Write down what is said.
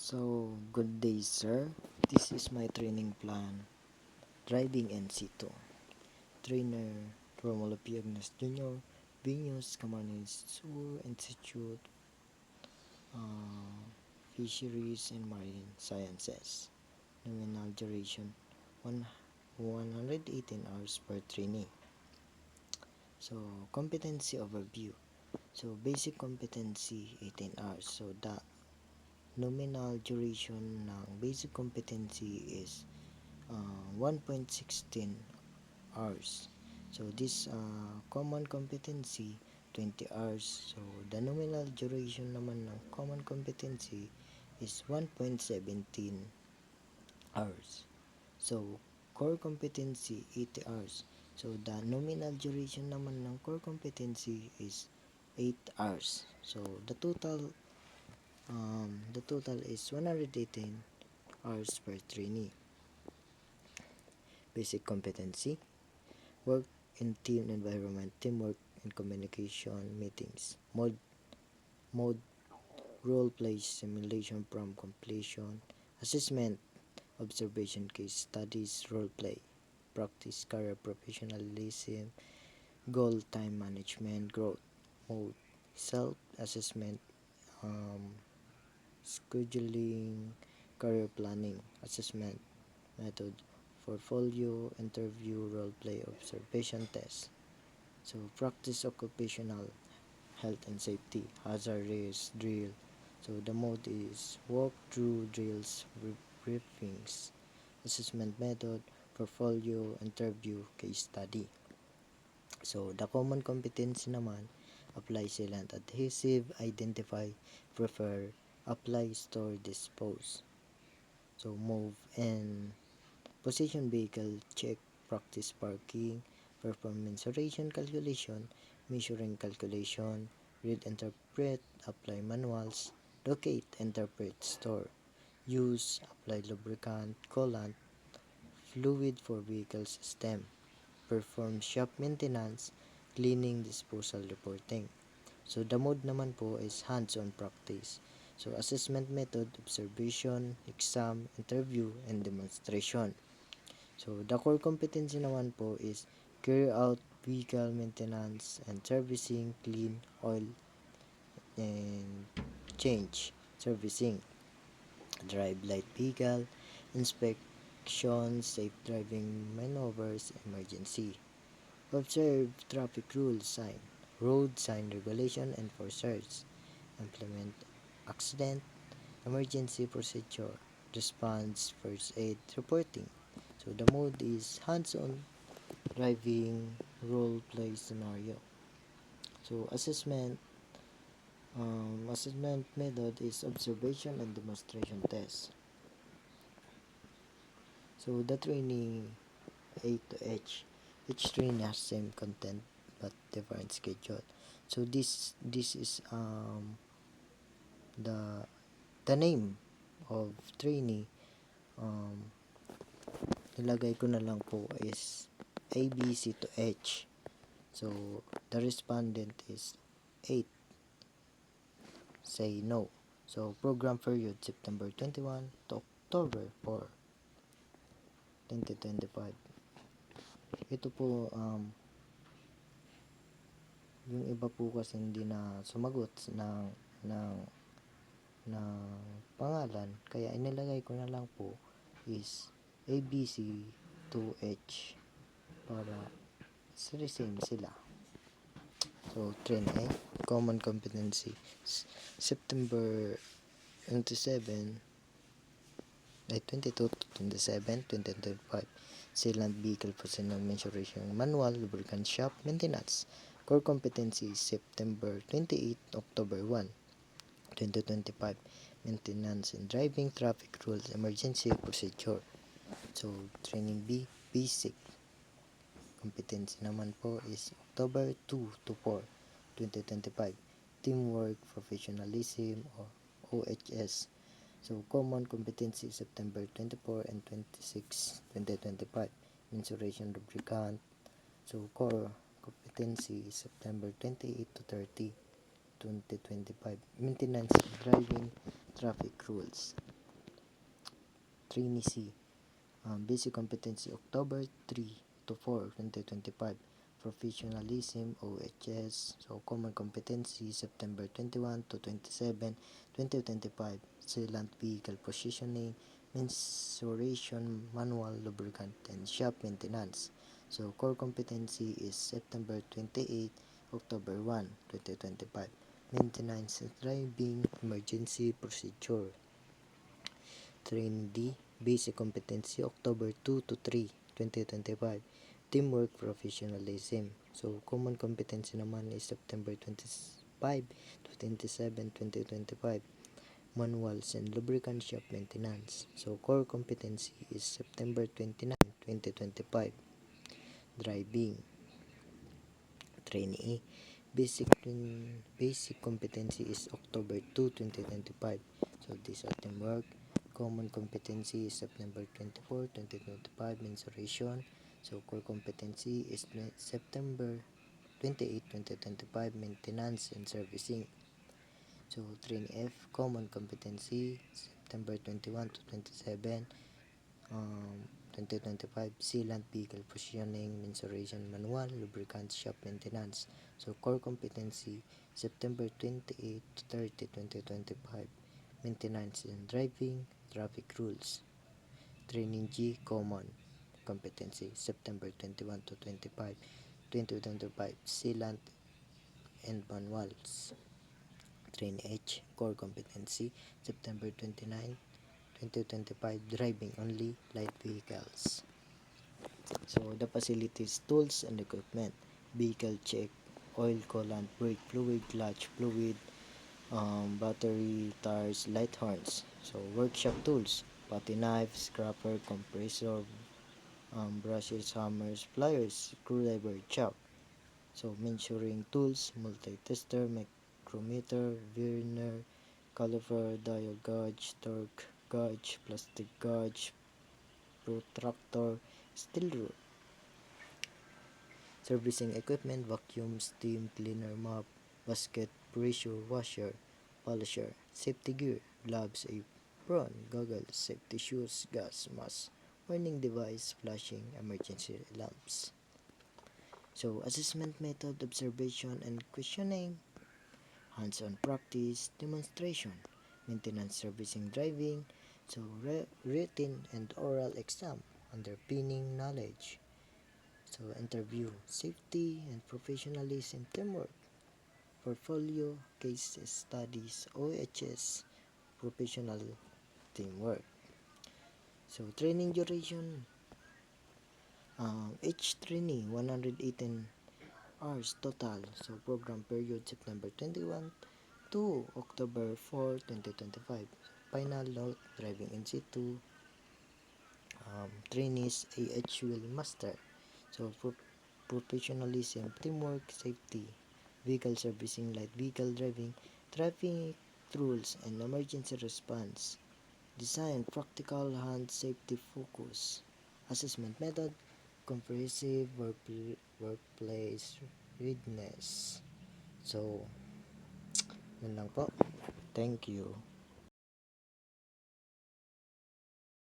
Good day, sir. This is my training plan. Driving NC2. Trainer Romulo P. Agnes Jr. Venus Camarines Sur Institute Fisheries and Marine Sciences. Nominal duration 118 hours per trainee. Competency overview. Basic competency 18 hours. The nominal duration ng basic competency is 1.16 hours. This common competency 20 hours. The nominal duration naman ng common competency is 1.17 hours. Core competency 80 hours. The nominal duration naman ng core competency is 8 hours. The total is 118 hours per trainee. Basic competency: work in team environment, teamwork and communication, meetings. Mode role play, simulation from completion. Assessment: observation, case studies, role play. Practice, career professionalism, goal, time management, growth. Mode: self-assessment, scheduling, career planning. Assessment method: portfolio, interview, role play, observation, test. Practice occupational health and safety, hazard race, drill. The mode is walk through drills, briefings. Assessment method: portfolio, interview, case study. The common competency naman: apply, sealant, adhesive, identify, prepare, apply, store, dispose. Move and position vehicle, check, practice parking, perform mensuration calculation, measuring calculation, read, interpret, apply manuals, locate, interpret, store, use, apply lubricant, coolant, fluid for vehicle system, perform shop maintenance, cleaning, disposal, reporting. The mode naman po is hands-on practice. Assessment method: observation, exam, interview, and demonstration. The core competency naman po is carry out vehicle maintenance and servicing, clean, oil, and change, servicing. Drive light vehicle, inspection, safe driving maneuvers, emergency. Observe traffic rules, sign, road sign regulation, enforcers. Implement accident, emergency procedure, response, first aid, reporting. The mode is hands-on driving, role play scenario. Assessment method is observation and demonstration test. The training A to H. Each training has same content but different schedule. This is the name of trainee. Nilagay ko na lang po is A, B, C to H. The respondent is 8. Say no. Program period September 21 to October 4, 2025. Ito po yung iba po kasi hindi na sumagot ng pangalan, kaya inilagay ko na lang po is ABC to H para same sila. Train A, common competency, September 22 to 27, 2025. Sealant vehicle personnel mensuration manual, lubricant shop maintenance. Core competency, September 28, October 1, 2025. Maintenance and driving, traffic rules, emergency procedure. Training B, basic competency naman po is October 2 to 4, 2025. Teamwork, professionalism, or OHS. Common competency September 24 and 26, 2025. Mensuration lubricant. Core competency September 28 to 30, 2025. Maintenance, driving, traffic rules. Trainee C, Basic Competency October 3 to 4, 2025. Professionalism OHS, so Common Competency September 21 to 27, 2025. Sealant Vehicle Positioning, Mensuration Manual, Lubricant and Shop Maintenance. So Core Competency is September 28, October 1, 2025. Maintenance and Driving Emergency Procedure. Train D, Basic Competency October 2 to 3, 2025. Teamwork Professionalism. So Common Competency naman is September 25 to 27, 2025. Manuals and Lubricant Shop Maintenance. So Core Competency is September 29, 2025. Driving. Trainee Basic Competency is October 2, 2025. So these are teamwork. Common Competency is September 24, 2025. Mensuration. So Core Competency is September 28, 2025. Maintenance and Servicing. So Trainee F, Common Competency, September 21 to 27, 2025. Sealant Vehicle Positioning, Mensuration Manual, Lubricant Shop Maintenance. So Core Competency, September 28 to 30, 2025. Maintenance and Driving, Traffic Rules. Training G, Common Competency, September 21 to 25, 2025. Sealant and Manuals. Train H, Core Competency, September 29, 2025. Driving Only, Light Vehicles. So the facilities, tools and equipment. Vehicle check, oil, coolant, brake fluid, clutch fluid, battery, tires, light horns. So workshop tools, putty knife, scraper, compressor, brushes, hammers, pliers, screwdriver, chalk. So measuring tools, multi-tester, micrometer, vernier, caliper, dial gauge, torque gauge, plastic gauge, protractor, steel rule. Servicing equipment, vacuum, steam cleaner, mop, basket, pressure washer, polisher, safety gear, gloves, apron, goggles, safety shoes, gas mask, warning device, flashing, emergency lamps. So assessment method, observation and questioning, hands-on practice, demonstration, maintenance, servicing, driving, so written and oral exam, underpinning knowledge. So interview, safety and professionalism, teamwork, portfolio, case studies, OHS, professional teamwork. So training duration, each trainee 118 hours total. So program period September 21 to October 4, 2025. Final note, driving in situ, trainees AH will master. So professionalism, teamwork, safety, vehicle servicing, light vehicle driving, traffic rules and emergency response, design, practical hand safety focus, assessment method, comprehensive workplace readiness. So, yun lang po. Thank you.